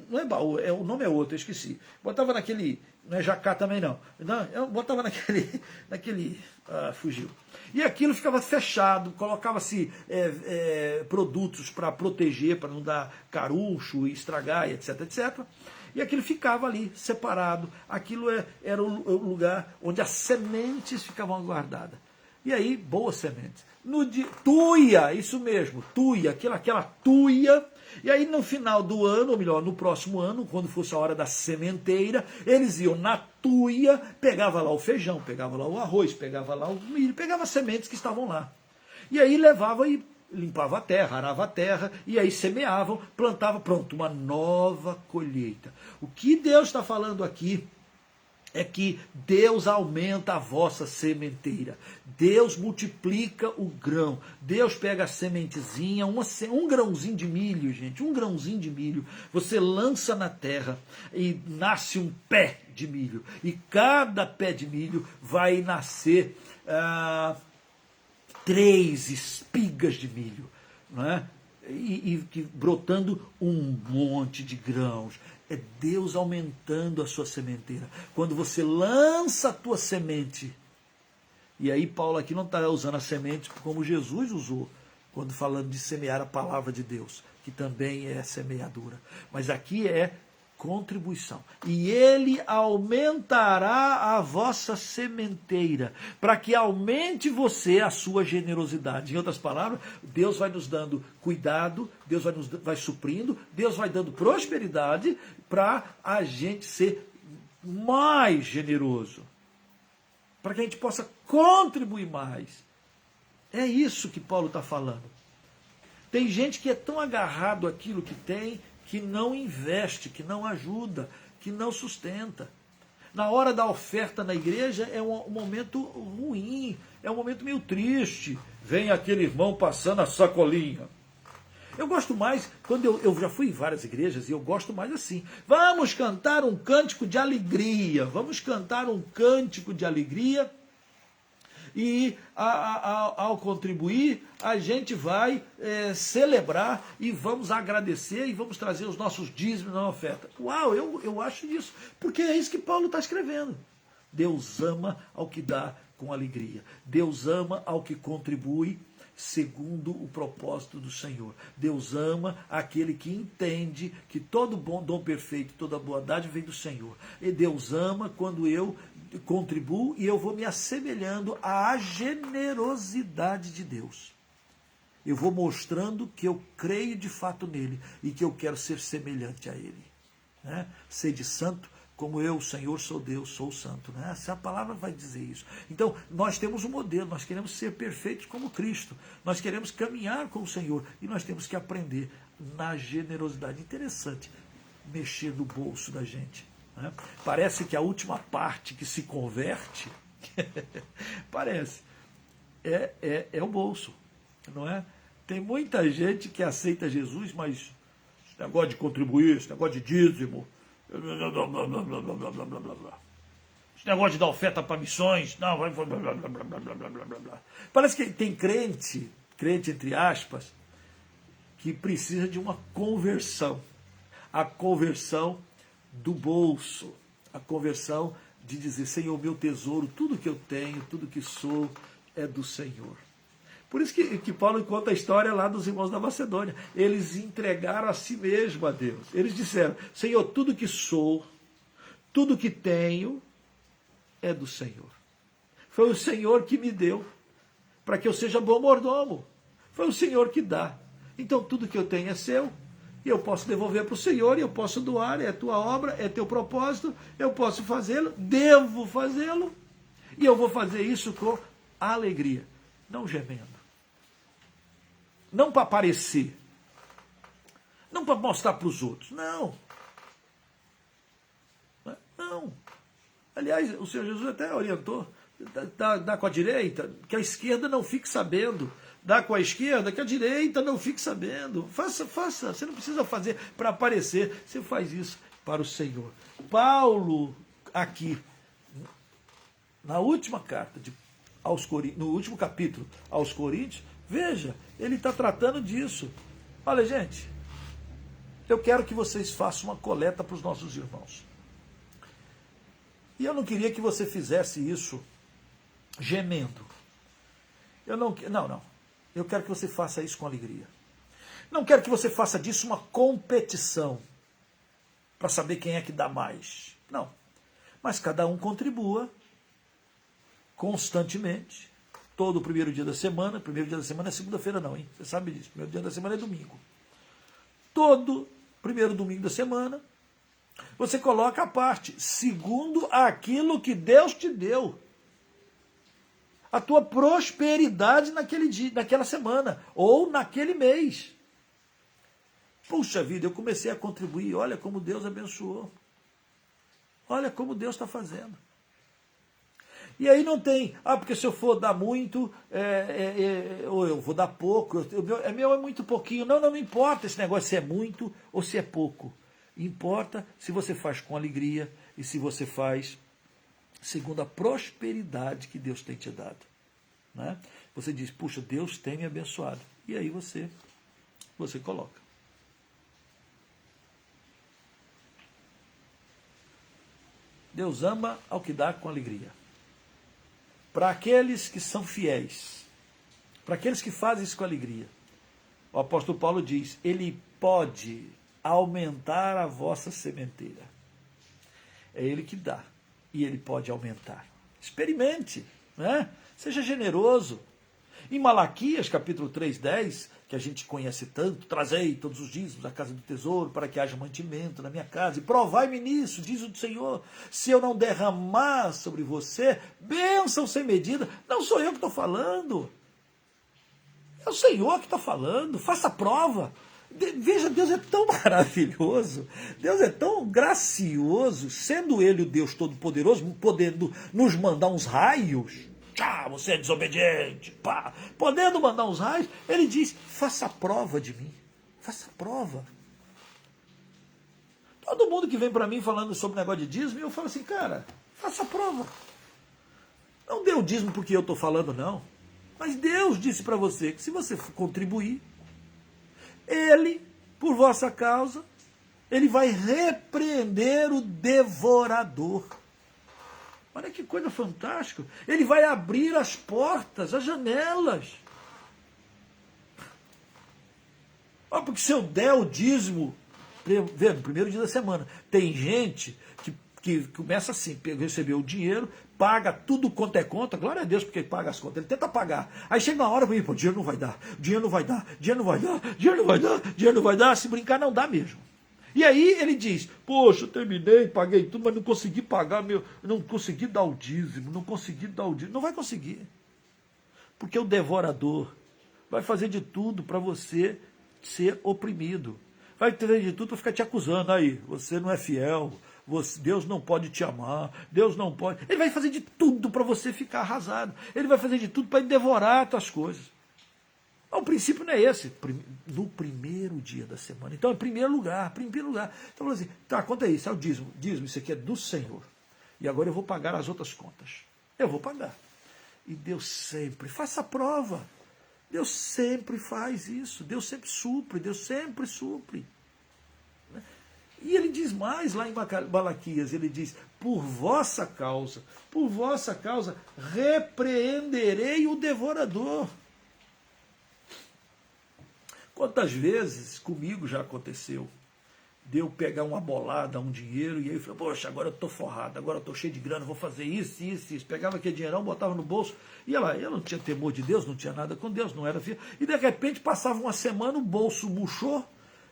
Não é baú, o nome é outro, eu esqueci. Botava naquele... Não é jacá também, não. Eu botava naquele fugiu. E aquilo ficava fechado, colocava-se produtos para proteger, para não dar caruncho e estragar, etc, etc. E aquilo ficava ali, separado. Aquilo era o lugar onde as sementes ficavam guardadas. E aí, boas sementes. Tuia, isso mesmo, tuia, aquela tuia. E aí, no final do ano, ou melhor, no próximo ano, quando fosse a hora da sementeira, eles iam na tuia, pegava lá o feijão, pegava lá o arroz, pegava lá o milho, pegava as sementes que estavam lá. E aí levava e limpava a terra, arava a terra, e aí semeavam, plantavam, pronto, uma nova colheita. O que Deus está falando aqui é que Deus aumenta a vossa sementeira. Deus multiplica o grão. Deus pega a sementezinha, um grãozinho de milho, gente, um grãozinho de milho. Você lança na terra e nasce um pé de milho. E cada pé de milho vai nascer 3 espigas de milho, não é? E brotando um monte de grãos. É Deus aumentando a sua sementeira. Quando você lança a tua semente, e aí Paulo aqui não está usando a semente como Jesus usou, quando falando de semear a palavra de Deus, que também é semeadura. Mas aqui é contribuição. E ele aumentará a vossa sementeira, para que aumente você a sua generosidade. Em outras palavras, Deus vai nos dando cuidado, Deus vai suprindo, Deus vai dando prosperidade para a gente ser mais generoso, para que a gente possa contribuir mais. É isso que Paulo está falando. Tem gente que é tão agarrado àquilo que tem, que não investe, que não ajuda, que não sustenta. Na hora da oferta na igreja é um momento ruim, é um momento meio triste. Vem aquele irmão passando a sacolinha. Eu gosto mais, quando eu já fui em várias igrejas, e eu gosto mais assim. Vamos cantar um cântico de alegria, vamos cantar um cântico de alegria. E ao contribuir, a gente vai celebrar e vamos agradecer e vamos trazer os nossos dízimos na oferta. Uau, eu acho isso, porque é isso que Paulo está escrevendo. Deus ama ao que dá com alegria. Deus ama ao que contribui segundo o propósito do Senhor. Deus ama aquele que entende que todo bom dom perfeito, toda boa dádiva vem do Senhor. E Deus ama quando eu contribuo e eu vou me assemelhando à generosidade de Deus. Eu vou mostrando que eu creio de fato nele e que eu quero ser semelhante a ele. Né? Sede santo, como eu, o Senhor, sou Deus, sou santo. Né? Essa palavra vai dizer isso. Então, nós temos um modelo, nós queremos ser perfeitos como Cristo. Nós queremos caminhar com o Senhor e nós temos que aprender na generosidade. Interessante mexer no bolso da gente. Né? Parece que a última parte que se converte, parece, é o bolso, não é? Tem muita gente que aceita Jesus, mas esse negócio de contribuir, esse negócio de dízimo, esse negócio de dar oferta para missões, não, vai blá, blá, blá, blá, blá, blá, blá, blá. Parece que tem crente entre aspas, que precisa de uma conversão. A conversão do bolso, a conversão de dizer, Senhor, meu tesouro, tudo que eu tenho, tudo que sou, é do Senhor. Por isso que Paulo conta a história lá dos irmãos da Macedônia. Eles entregaram a si mesmo a Deus. Eles disseram, Senhor, tudo que sou, tudo que tenho, é do Senhor. Foi o Senhor que me deu, para que eu seja bom mordomo. Foi o Senhor que dá. Então tudo que eu tenho é seu, e eu posso devolver para o Senhor, e eu posso doar, é a tua obra, é teu propósito, eu posso fazê-lo, devo fazê-lo, e eu vou fazer isso com alegria, não gemendo. Não para aparecer, não para mostrar para os outros, não. Não. Aliás, o Senhor Jesus até orientou, dá com a direita, que a esquerda não fique sabendo. Dá com a esquerda, que a direita não fique sabendo. Faça. Você não precisa fazer para aparecer. Você faz isso para o Senhor. Paulo, aqui, na última carta, no último capítulo aos Coríntios, veja, ele está tratando disso. Olha, gente, eu quero que vocês façam uma coleta para os nossos irmãos. E eu não queria que você fizesse isso gemendo. Não. Eu quero que você faça isso com alegria. Não quero que você faça disso uma competição para saber quem é que dá mais. Não. Mas cada um contribua constantemente. Todo o primeiro dia da semana. Primeiro dia da semana é segunda-feira não, hein? Você sabe disso. Primeiro dia da semana é domingo. Todo primeiro domingo da semana, você coloca a parte, segundo aquilo que Deus te deu. A tua prosperidade naquele dia, naquela semana, ou naquele mês. Puxa vida, eu comecei a contribuir, olha como Deus abençoou. Olha como Deus está fazendo. E aí não tem, porque se eu for dar muito, ou eu vou dar pouco, meu é muito pouquinho. Não, não importa esse negócio se é muito ou se é pouco. Importa se você faz com alegria e se você faz segundo a prosperidade que Deus tem te dado. Né? Você diz, puxa, Deus tem me abençoado. E aí você coloca. Deus ama ao que dá com alegria. Para aqueles que são fiéis, para aqueles que fazem isso com alegria, o apóstolo Paulo diz, ele pode aumentar a vossa sementeira. É ele que dá, e ele pode aumentar. Experimente, né? Seja generoso. Em Malaquias, capítulo 3:10, que a gente conhece tanto, trazei todos os dízimos à casa do tesouro, para que haja mantimento na minha casa, e provai-me nisso, diz o Senhor, se eu não derramar sobre você bênção sem medida. Não sou eu que estou falando, é o Senhor que está falando. Faça a prova. Veja, Deus é tão maravilhoso, Deus é tão gracioso, sendo Ele o Deus Todo-Poderoso, podendo nos mandar uns raios. Você é desobediente, pá. Podendo mandar uns raios, ele diz, faça a prova de mim, faça a prova. Todo mundo que vem para mim falando sobre o negócio de dízimo, eu falo assim, cara, faça a prova. Não dê o dízimo porque eu estou falando, não. Mas Deus disse para você que se você contribuir, Ele, por vossa causa, Ele vai repreender o devorador. Olha que coisa fantástica. Ele vai abrir as portas, as janelas. Porque se eu der o dízimo, vê, no primeiro dia da semana, tem gente que começa assim, recebeu o dinheiro, paga tudo quanto é conta, glória a Deus porque ele paga as contas, ele tenta pagar. Aí chega uma hora, o dinheiro não vai dar, dinheiro não vai dar, dinheiro não vai dar, dinheiro não vai dar, dinheiro não vai dar, se brincar não dá mesmo. E aí ele diz, poxa, eu terminei, paguei tudo, mas não consegui pagar, não consegui dar o dízimo, não consegui dar o dízimo. Não vai conseguir. Porque o devorador vai fazer de tudo para você ser oprimido. Vai fazer de tudo para ficar te acusando. Aí, você não é fiel, Deus não pode te amar, Deus não pode. Ele vai fazer de tudo para você ficar arrasado. Ele vai fazer de tudo para devorar as tuas coisas. O princípio não é esse, no primeiro dia da semana. Então, em primeiro lugar. Então, assim, tá, quanto é isso? É o dízimo. Dízimo, isso aqui é do Senhor. E agora eu vou pagar as outras contas. Eu vou pagar. E Deus sempre, faça a prova. Deus sempre faz isso. Deus sempre supre, Deus sempre supre. E ele diz mais lá em Malaquias, ele diz, por vossa causa, repreenderei o devorador. Quantas vezes comigo já aconteceu de eu pegar uma bolada, um dinheiro, e aí eu falei, poxa, agora eu estou forrado, agora eu estou cheio de grana, vou fazer isso. Pegava aquele dinheirão, botava no bolso, ia lá, eu não tinha temor de Deus, não tinha nada com Deus, não era fiel. E de repente passava uma semana, o bolso murchou,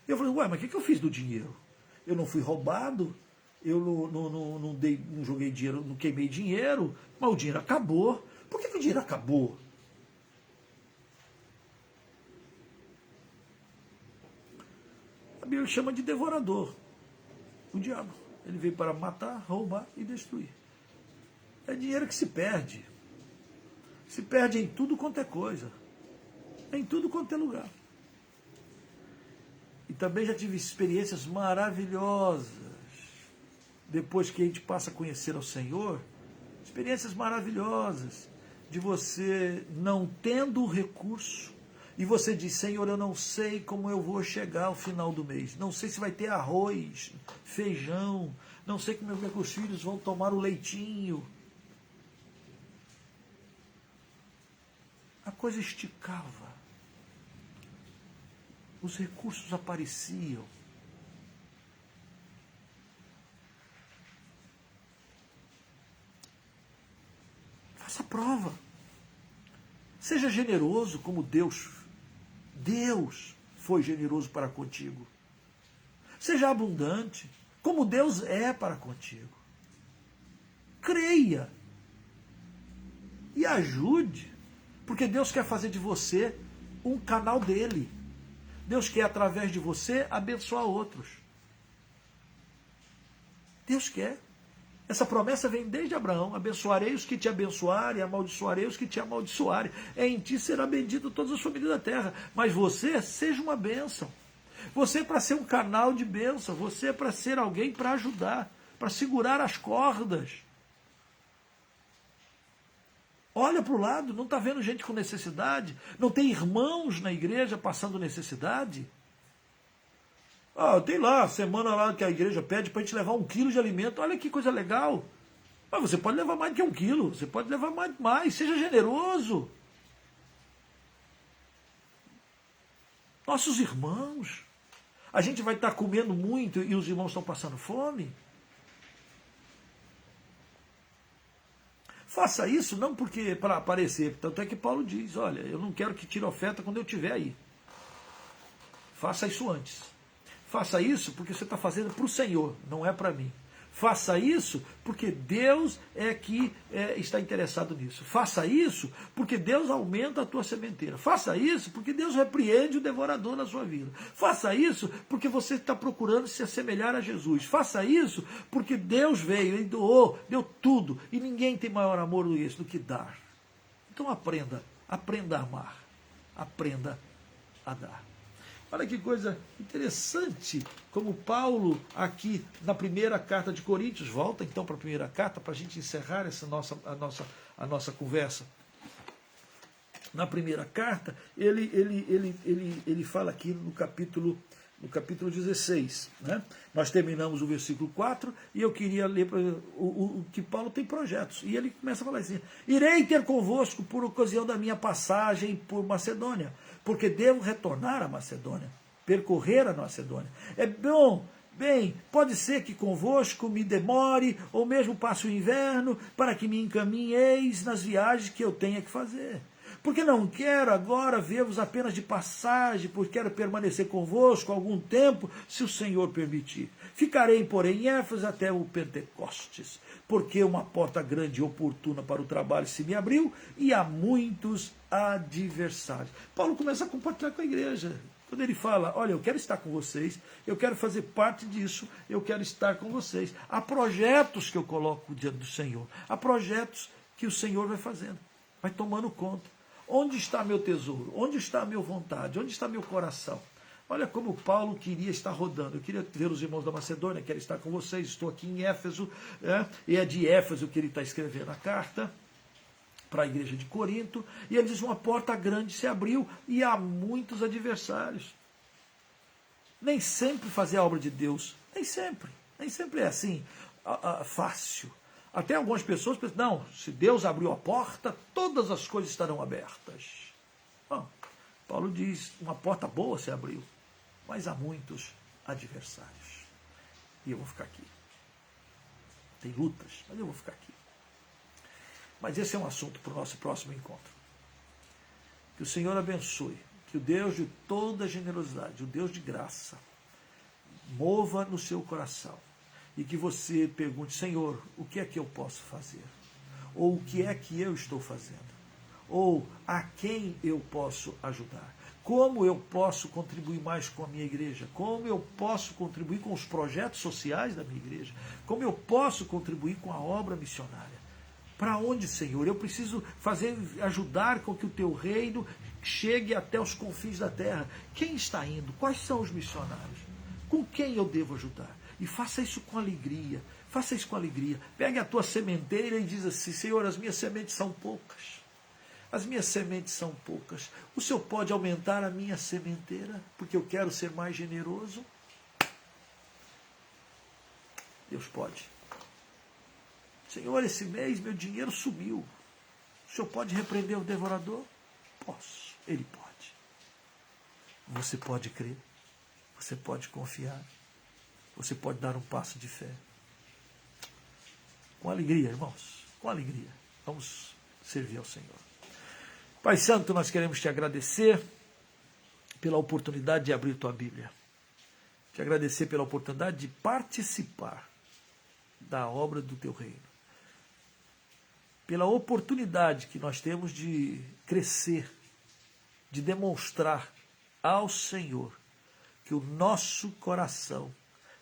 e eu falei, ué, mas o que eu fiz do dinheiro? Eu não fui roubado, eu não joguei dinheiro, não queimei dinheiro, mas o dinheiro acabou. Por que o dinheiro acabou? A Bíblia chama de devorador, o diabo. Ele veio para matar, roubar e destruir. É dinheiro que se perde em tudo quanto é coisa, em tudo quanto é lugar. E também já tive experiências maravilhosas, depois que a gente passa a conhecer ao Senhor, experiências maravilhosas, de você não tendo o recurso, e você diz, Senhor, eu não sei como eu vou chegar ao final do mês. Não sei se vai ter arroz, feijão. Não sei como meus filhos vão tomar o leitinho. A coisa esticava. Os recursos apareciam. Faça a prova. Seja generoso como Deus foi generoso para contigo. Seja abundante, como Deus é para contigo. Creia. E ajude, porque Deus quer fazer de você um canal dele. Deus quer, através de você, abençoar outros. Deus quer. Essa promessa vem desde Abraão: abençoarei os que te abençoarem, amaldiçoarei os que te amaldiçoarem. Em ti será bendito todas as famílias da terra. Mas você seja uma bênção. Você é para ser um canal de bênção. Você é para ser alguém para ajudar, para segurar as cordas. Olha para o lado, não está vendo gente com necessidade? Não tem irmãos na igreja passando necessidade? Tem lá a semana lá que a igreja pede para a gente levar 1 quilo de alimento. Olha que coisa legal. Mas você pode levar mais do que 1 quilo. Você pode levar mais. Seja generoso. Nossos irmãos. A gente vai estar comendo muito e os irmãos estão passando fome? Faça isso não porque para aparecer. Tanto é que Paulo diz: olha, eu não quero que tire oferta quando eu estiver aí. Faça isso antes. Faça isso porque você está fazendo para o Senhor, não é para mim. Faça isso porque Deus é que está interessado nisso. Faça isso porque Deus aumenta a tua sementeira. Faça isso porque Deus repreende o devorador na sua vida. Faça isso porque você está procurando se assemelhar a Jesus. Faça isso porque Deus veio e doou, deu tudo. E ninguém tem maior amor do que dar. Então aprenda a amar. Aprenda a dar. Olha que coisa interessante, como Paulo aqui na primeira carta de Coríntios, volta então para a primeira carta, para a gente encerrar a nossa conversa. Na primeira carta, ele fala aqui no capítulo 16. Né? Nós terminamos o versículo 4 e eu queria ler o que Paulo tem projetos. E ele começa a falar assim: irei ter convosco por ocasião da minha passagem por Macedônia, porque devo retornar à Macedônia, percorrer a Macedônia. Bem, pode ser que convosco me demore, ou mesmo passe o inverno, para que me encaminheis nas viagens que eu tenha que fazer. Porque não quero agora ver-vos apenas de passagem, pois quero permanecer convosco algum tempo, se o Senhor permitir. Ficarei, porém, em Éfeso até o Pentecostes, porque uma porta grande e oportuna para o trabalho se me abriu, e há muitos adversários. Paulo começa a compartilhar com a igreja. Quando ele fala: olha, eu quero estar com vocês, eu quero fazer parte disso, eu quero estar com vocês. Há projetos que eu coloco diante do Senhor. Há projetos que o Senhor vai fazendo, vai tomando conta. Onde está meu tesouro? Onde está a minha vontade? Onde está meu coração? Olha como Paulo queria estar rodando. Eu queria ver os irmãos da Macedônia, quero estar com vocês, estou aqui em Éfeso, e é de Éfeso que ele está escrevendo a carta para a igreja de Corinto, e ele diz: uma porta grande se abriu e há muitos adversários. Nem sempre fazer a obra de Deus, nem sempre é assim, fácil. Até algumas pessoas pensam: não, se Deus abriu a porta, todas as coisas estarão abertas. Não. Paulo diz: uma porta boa se abriu, mas há muitos adversários. E eu vou ficar aqui. Tem lutas, mas eu vou ficar aqui. Mas esse é um assunto para o nosso próximo encontro. Que o Senhor abençoe, que o Deus de toda generosidade, o Deus de graça, mova no seu coração. E que você pergunte: Senhor, o que é que eu posso fazer? Ou o que é que eu estou fazendo? Ou a quem eu posso ajudar? Como eu posso contribuir mais com a minha igreja? Como eu posso contribuir com os projetos sociais da minha igreja? Como eu posso contribuir com a obra missionária? Para onde, Senhor? Eu preciso ajudar com que o teu reino chegue até os confins da terra. Quem está indo? Quais são os missionários? Com quem eu devo ajudar? E faça isso com alegria. Faça isso com alegria. Pegue a tua sementeira e diz assim: Senhor, as minhas sementes são poucas. As minhas sementes são poucas. O Senhor pode aumentar a minha sementeira, porque eu quero ser mais generoso? Deus pode. Senhor, esse mês meu dinheiro sumiu. O Senhor pode repreender o devorador? Posso. Ele pode. Você pode crer. Você pode confiar. Você pode dar um passo de fé. Com alegria, irmãos. Com alegria. Vamos servir ao Senhor. Pai Santo, nós queremos te agradecer pela oportunidade de abrir tua Bíblia. Te agradecer pela oportunidade de participar da obra do teu reino. Pela oportunidade que nós temos de crescer, de demonstrar ao Senhor que o nosso coração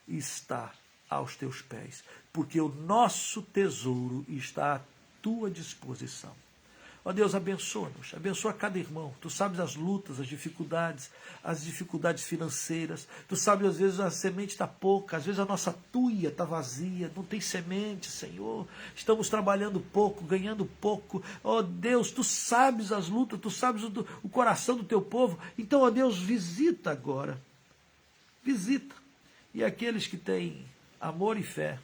está aos teus pés. porque o nosso tesouro está à tua disposição. Ó Deus, abençoa-nos, abençoa cada irmão. Tu sabes as lutas, as dificuldades financeiras. Tu sabes, às vezes, a semente está pouca, às vezes a nossa tuia está vazia, não tem semente, Senhor. Estamos trabalhando pouco, ganhando pouco. Ó Deus, Tu sabes as lutas, Tu sabes o coração do Teu povo. Então, ó Deus, visita agora. Visita. E aqueles que têm amor e fé,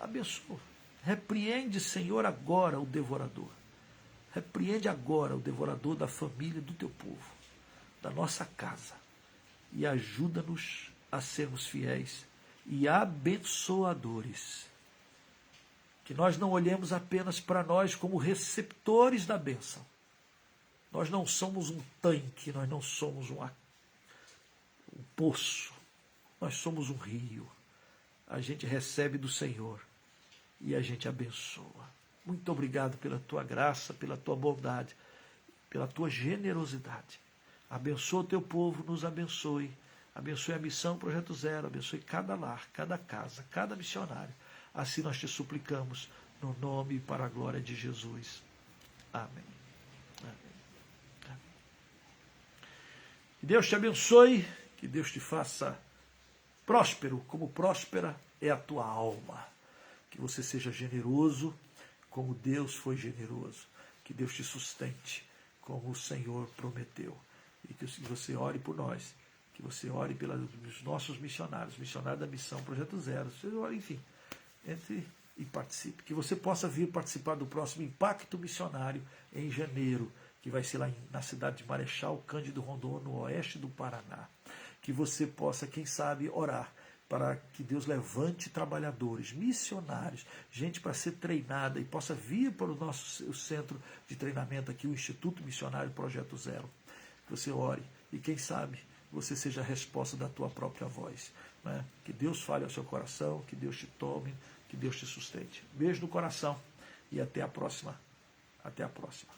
abençoa. Repreende, Senhor, agora o devorador. Repreende agora o devorador da família do Teu povo, da nossa casa. E ajuda-nos a sermos fiéis e abençoadores. Que nós não olhemos apenas para nós como receptores da bênção. Nós não somos um tanque, nós não somos um poço. Nós somos um rio. A gente recebe do Senhor e a gente abençoa. Muito obrigado pela Tua graça, pela Tua bondade, pela Tua generosidade. Abençoa o Teu povo, nos abençoe. Abençoe a missão Projeto Zero, abençoe cada lar, cada casa, cada missionário. Assim nós Te suplicamos, no nome e para a glória de Jesus. Amém. Amém. Amém. Que Deus te abençoe, que Deus te faça próspero, como próspera é a tua alma. Que você seja generoso, como Deus foi generoso. Que Deus te sustente, como o Senhor prometeu. E que você ore por nós. Que você ore pelos nossos missionários da Missão Projeto Zero. Você ore, enfim, entre e participe. Que você possa vir participar do próximo Impacto Missionário em janeiro, que vai ser lá na cidade de Marechal Cândido Rondon, no oeste do Paraná. Que você possa, quem sabe, orar para que Deus levante trabalhadores, missionários, gente para ser treinada e possa vir para o nosso centro de treinamento aqui, o Instituto Missionário Projeto Zero. Que você ore e, quem sabe, você seja a resposta da tua própria voz. Né? Que Deus fale ao seu coração, que Deus te tome, que Deus te sustente. Beijo no coração e até a próxima. Até a próxima.